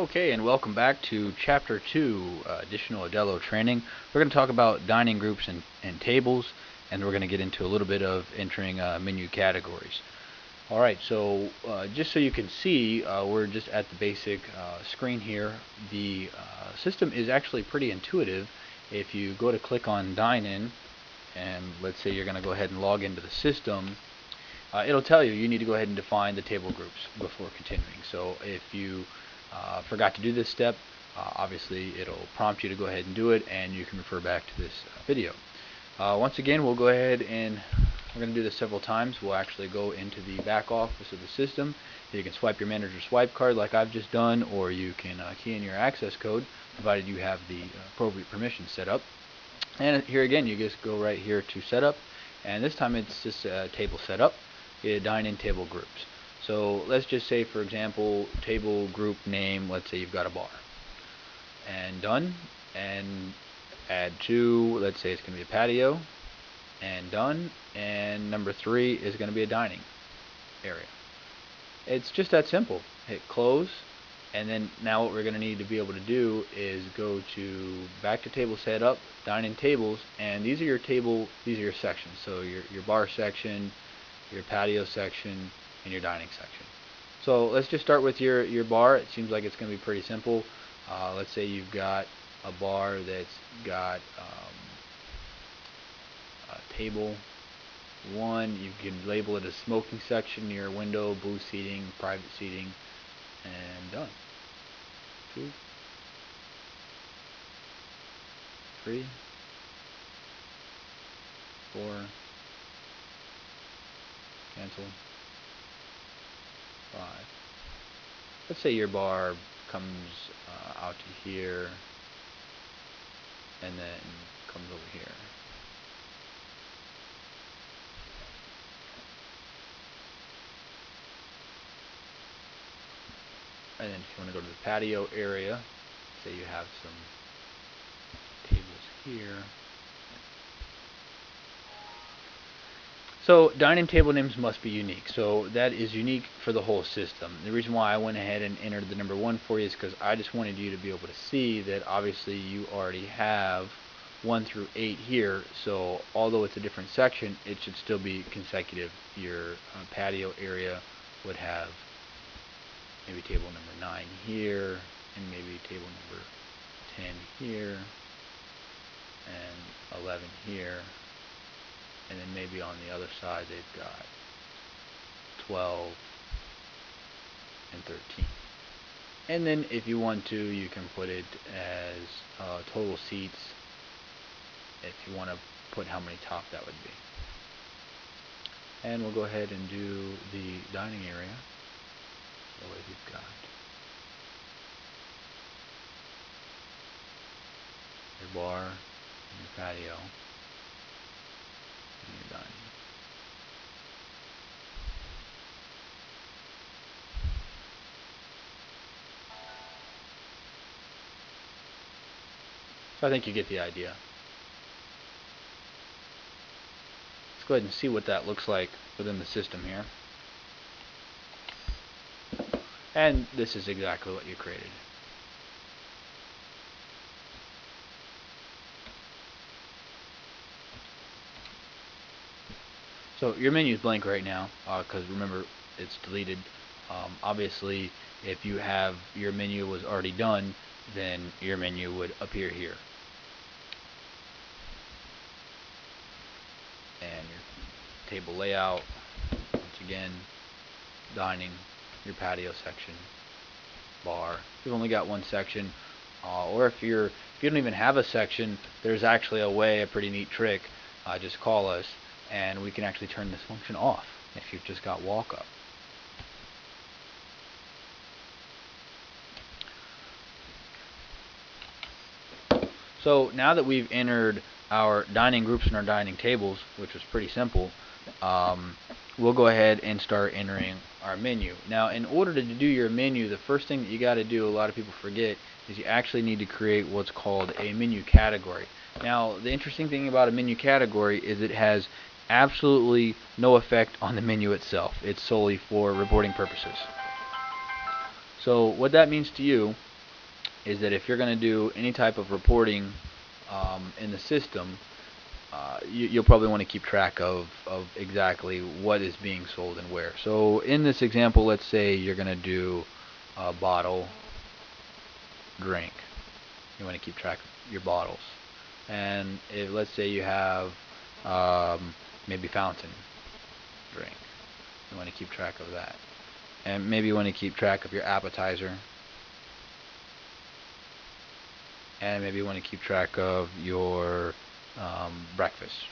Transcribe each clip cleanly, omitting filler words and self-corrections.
Okay, and welcome back to Chapter 2, Additional Edc Training. We're going to talk about dining groups and tables, and we're going to get into a little bit of entering menu categories. Alright, so just so you can see, we're just at the basic screen here. The system is actually pretty intuitive. If you go to click on Dine In, and let's say you're going to go ahead and log into the system, it'll tell you need to go ahead and define the table groups before continuing. So if you forgot to do this step, obviously it'll prompt you to go ahead and do it, and you can refer back to this video. Once again, we'll go ahead and we're going to do this several times. We'll actually go into the back office of the system. You can swipe your manager swipe card like I've just done, or you can key in your access code, provided you have the appropriate permissions set up. And here again, you just go right here to setup, and this time it's just table setup, dine-in table groups. So let's just say, for example, table group name, let's say you've got a bar. And done. And add to, let's say it's going to be a patio. And done. And number 3 is going to be a dining area. It's just that simple. Hit close. And then now what we're going to need to be able to do is go to back to table setup, dine-in tables, and these are your sections. So your bar section, your patio section, and your dining section. So let's just start with your bar. It seems like it's going to be pretty simple. Let's say you've got a bar that's got table 1. You can label it a smoking section near a window, booth seating, private seating, and done. 2, 3, 4, cancel. 5. Let's say your bar comes out to here and then comes over here. And then if you want to go to the patio area, say you have some tables here. So dining table names must be unique. So that is unique for the whole system. The reason why I went ahead and entered the number 1 for you is because I just wanted you to be able to see that obviously you already have 1 through 8 here. So although it's a different section, it should still be consecutive. Your patio area would have maybe table number 9 here, and maybe table number 10 here, and 11 here. And then maybe on the other side they've got 12 and 13. And then if you want to, you can put it as total seats, if you want to put how many top that would be. And we'll go ahead and do the dining area. So you've got your bar, and your patio, and your dining. So I think you get the idea. Let's go ahead and see what that looks like within the system here. And this is exactly what you created. So your menu is blank right now because remember it's deleted. Obviously, if you have your menu was already done, then your menu would appear here. And your table layout, once again, dining, your patio section, bar. If you've only got 1 section, or if you don't even have a section, there's actually a pretty neat trick. Just call us, and we can actually turn this function off if you've just got walk up. So now that we've entered our dining groups and our dining tables, which was pretty simple, we'll go ahead and start entering our menu. Now, in order to do your menu, the first thing that you got to do, a lot of people forget, is you actually need to create what's called a menu category. Now, the interesting thing about a menu category is it has absolutely no effect on the menu itself. It's solely for reporting purposes. So what that means to you is that if you're going to do any type of reporting in the system, you'll probably want to keep track of exactly what is being sold and where. So in this example, let's say you're going to do a bottle drink. You want to keep track of your bottles. And if, let's say you have maybe fountain drink. You want to keep track of that. And maybe you want to keep track of your appetizer. And maybe you want to keep track of your breakfast.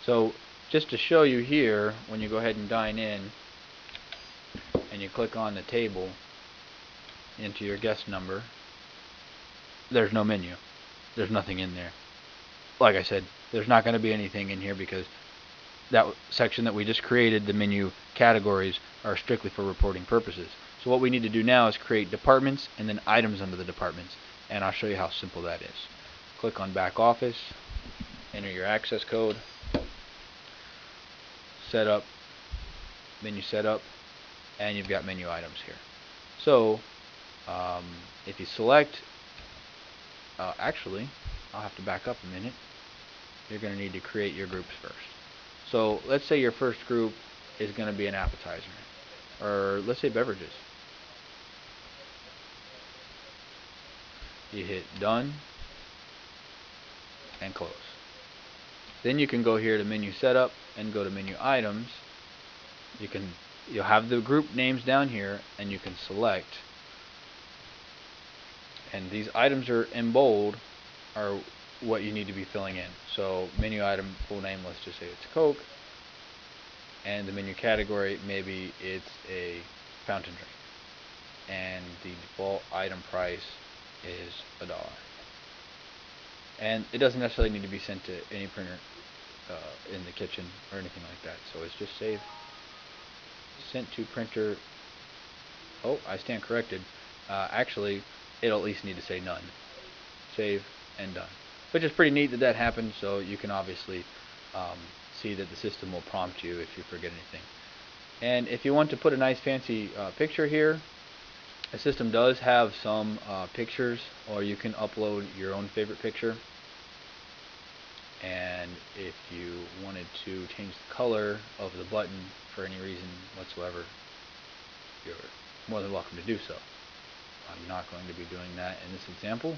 So just to show you here, when you go ahead and dine in and you click on the table into your guest number, there's no menu. There's nothing in there. Like I said, there's not going to be anything in here because that section that we just created, the menu categories, are strictly for reporting purposes. So what we need to do now is create departments and then items under the departments, and I'll show you how simple that is. Click on back office, enter your access code, setup, menu setup, and you've got menu items here. So if you select, actually I'll have to back up a minute. You're going to need to create your groups first. So let's say your first group is going to be an appetizer, or let's say beverages. You hit done and close. Then you can go here to menu setup and go to menu items. You'll have the group names down here, and you can select, and these items are in bold are what you need to be filling in. So menu item full name, let's just say it's Coke, and the menu category, maybe it's a fountain drink, and the default item price is $1. And it doesn't necessarily need to be sent to any printer in the kitchen or anything like that. So it's just save, sent to printer. Oh, I stand corrected. Actually, it'll at least need to say none. Save and done. Which is pretty neat that that happened, so you can obviously see that the system will prompt you if you forget anything. And if you want to put a nice fancy picture here, the system does have some pictures, or you can upload your own favorite picture. And if you wanted to change the color of the button for any reason whatsoever, you're more than welcome to do so. I'm not going to be doing that in this example.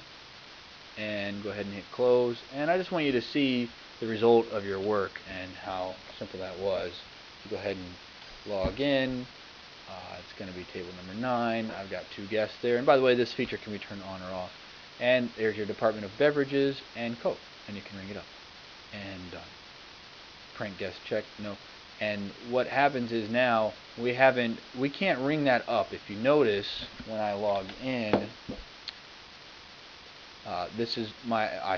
And go ahead and hit close. And I just want you to see the result of your work and how simple that was. You go ahead and log in. It's going to be table number 9. I've got 2 guests there. And by the way, this feature can be turned on or off. And there's your department of beverages and Coke. And you can ring it up. And done. Print guest check. No. And what happens is now we can't ring that up. If you notice, when I log in, this is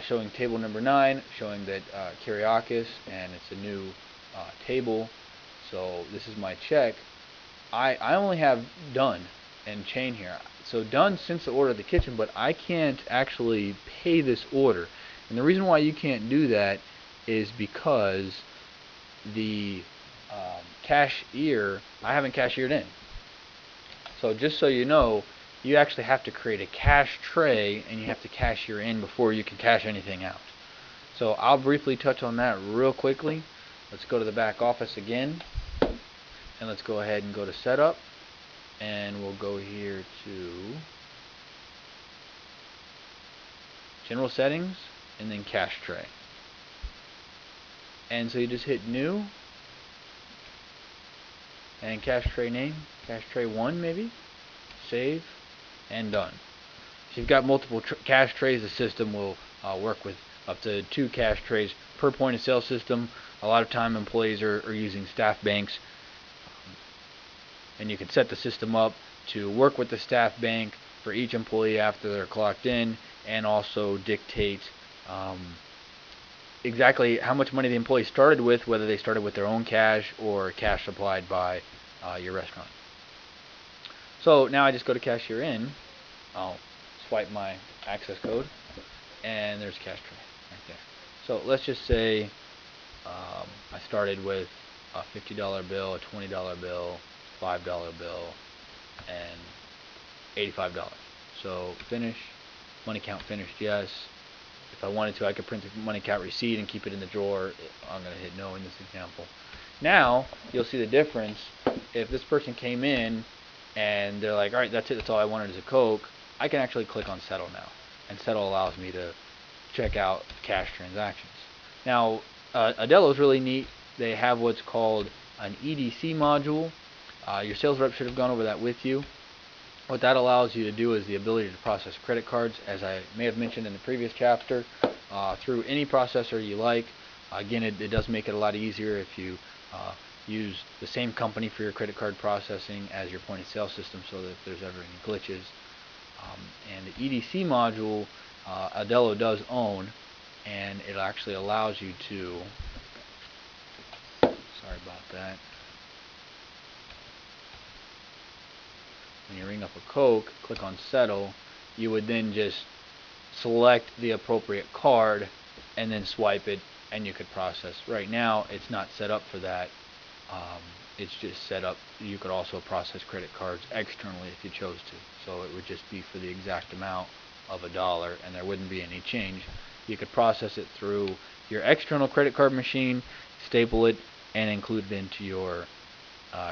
showing table number 9, showing that Kyriakis, and it's a new table. So this is my check. I only have done and chain here. So done since the order of the kitchen, but I can't actually pay this order. And the reason why you can't do that is because the cashier, I haven't cashiered in. So just so you know, you actually have to create a cash tray, and you have to cashier in before you can cash anything out. So I'll briefly touch on that real quickly. Let's go to the back office again, and let's go ahead and go to setup, and we'll go here to general settings and then cash tray. And so you just hit new and cash tray name, cash tray 1 maybe, save, and done. If you've got multiple cash trays, the system will work with up to 2 cash trays per point of sale system. A lot of time employees are using staff banks, and you can set the system up to work with the staff bank for each employee after they're clocked in, and also dictate exactly how much money the employee started with, whether they started with their own cash or cash supplied by your restaurant. So now I just go to cashier in. I'll swipe my access code, and there's cash tray right there. So let's just say I started with a $50 bill, a $20 bill, $5 bill, and $85. So finish, money count finished, yes. If I wanted to, I could print the money count receipt and keep it in the drawer. I'm going to hit no in this example. Now, you'll see the difference. If this person came in and they're like, alright, that's it, that's all I wanted is a Coke, I can actually click on settle now. And settle allows me to check out cash transactions. Now, Adello is really neat. They have what's called an EDC module. Your sales rep should have gone over that with you. What that allows you to do is the ability to process credit cards, as I may have mentioned in the previous chapter, through any processor you like. Again, it does make it a lot easier if you use the same company for your credit card processing as your point of sale system, so that if there's ever any glitches. And the EDC module, Adello does own, and it actually allows you to, sorry about that, when you ring up a Coke, click on settle, you would then just select the appropriate card and then swipe it, and you could process. Right now it's not set up for that. It's just set up. You could also process credit cards externally if you chose to, so it would just be for the exact amount of $1 and there wouldn't be any change. You could process it through your external credit card machine, staple it, and include it into your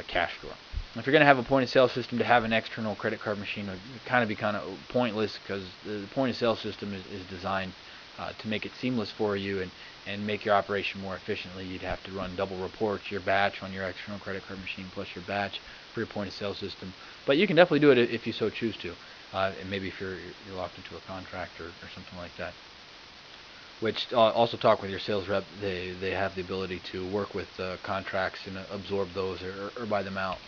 cash drawer. If you're going to have a point of sale system, to have an external credit card machine would be kind of pointless, because the point of sale system is designed to make it seamless for you and make your operation more efficiently. You'd have to run double reports, your batch on your external credit card machine plus your batch for your point of sale system. But you can definitely do it if you so choose to, and maybe if you're locked into a contract or something like that. Which also talk with your sales rep. They have the ability to work with contracts and absorb those or buy them out.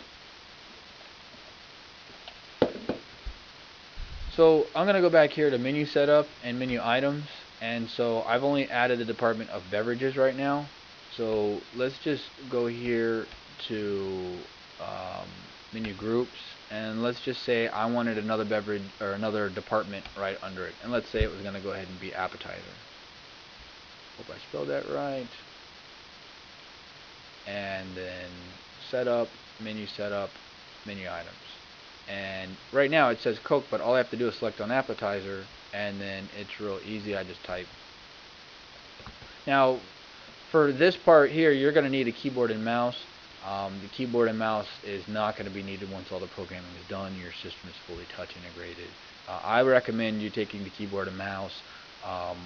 So I'm going to go back here to menu setup and menu items, and so I've only added the department of beverages right now. So let's just go here to menu groups, and let's just say I wanted another beverage or another department right under it, and let's say it was going to go ahead and be appetizer. Hope I spelled that right. And then setup, menu items. And right now it says Coke, but all I have to do is select on appetizer, and then it's real easy. I just type. Now, for this part here, you're going to need a keyboard and mouse. The keyboard and mouse is not going to be needed once all the programming is done. Your system is fully touch integrated. I recommend you taking the keyboard and mouse,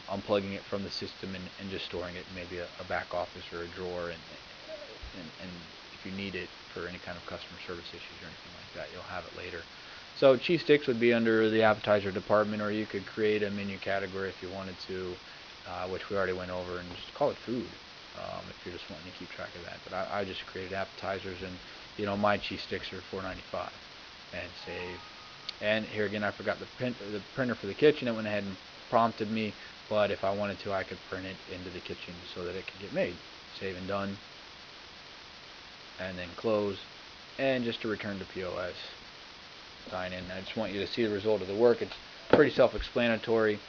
unplugging it from the system, and just storing it in maybe a back office or a drawer, and if you need it for any kind of customer service issues or anything like that, you'll have it later. So cheese sticks would be under the appetizer department, or you could create a menu category if you wanted to, which we already went over, and just call it food if you're just wanting to keep track of that. But I just created appetizers, and my cheese sticks are $4.95, and save. And here again, I forgot the printer for the kitchen. It went ahead and prompted me, but if I wanted to, I could print it into the kitchen so that it could get made. Save and done. And then close, and just to return to POS, sign in. I just want you to see the result of the work. It's pretty self-explanatory.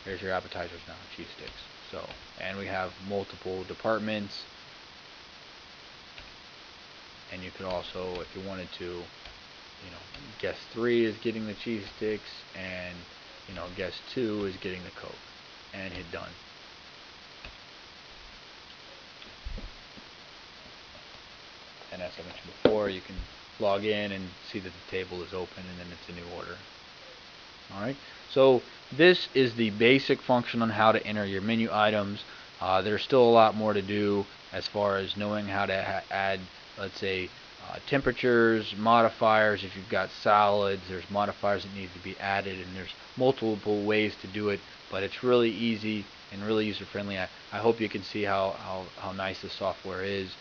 Here's your appetizers now, cheese sticks. So, and we have multiple departments, and you could also, if you wanted to, guest 3 is getting the cheese sticks, and guest 2 is getting the Coke, and hit done. And as I mentioned before, you can log in and see that the table is open, and then it's a new order. Alright, so this is the basic function on how to enter your menu items. There's still a lot more to do as far as knowing how to add, let's say, temperatures, modifiers. If you've got salads, there's modifiers that need to be added, and there's multiple ways to do it, but it's really easy and really user-friendly. I hope you can see how nice the software is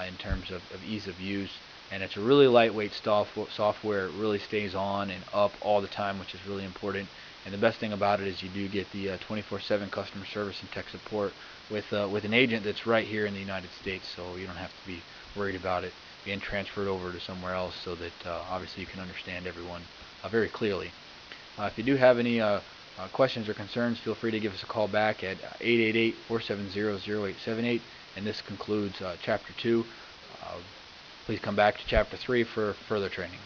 in terms of ease of use, and it's a really lightweight software. It really stays on and up all the time, which is really important. And the best thing about it is you do get the 24/7 customer service and tech support with an agent that's right here in the United States, so you don't have to be worried about it being transferred over to somewhere else, so that obviously you can understand everyone very clearly. If you do have any questions or concerns, feel free to give us a call back at 888-470-0878. And this concludes Chapter 2. Please come back to Chapter 3 for further training.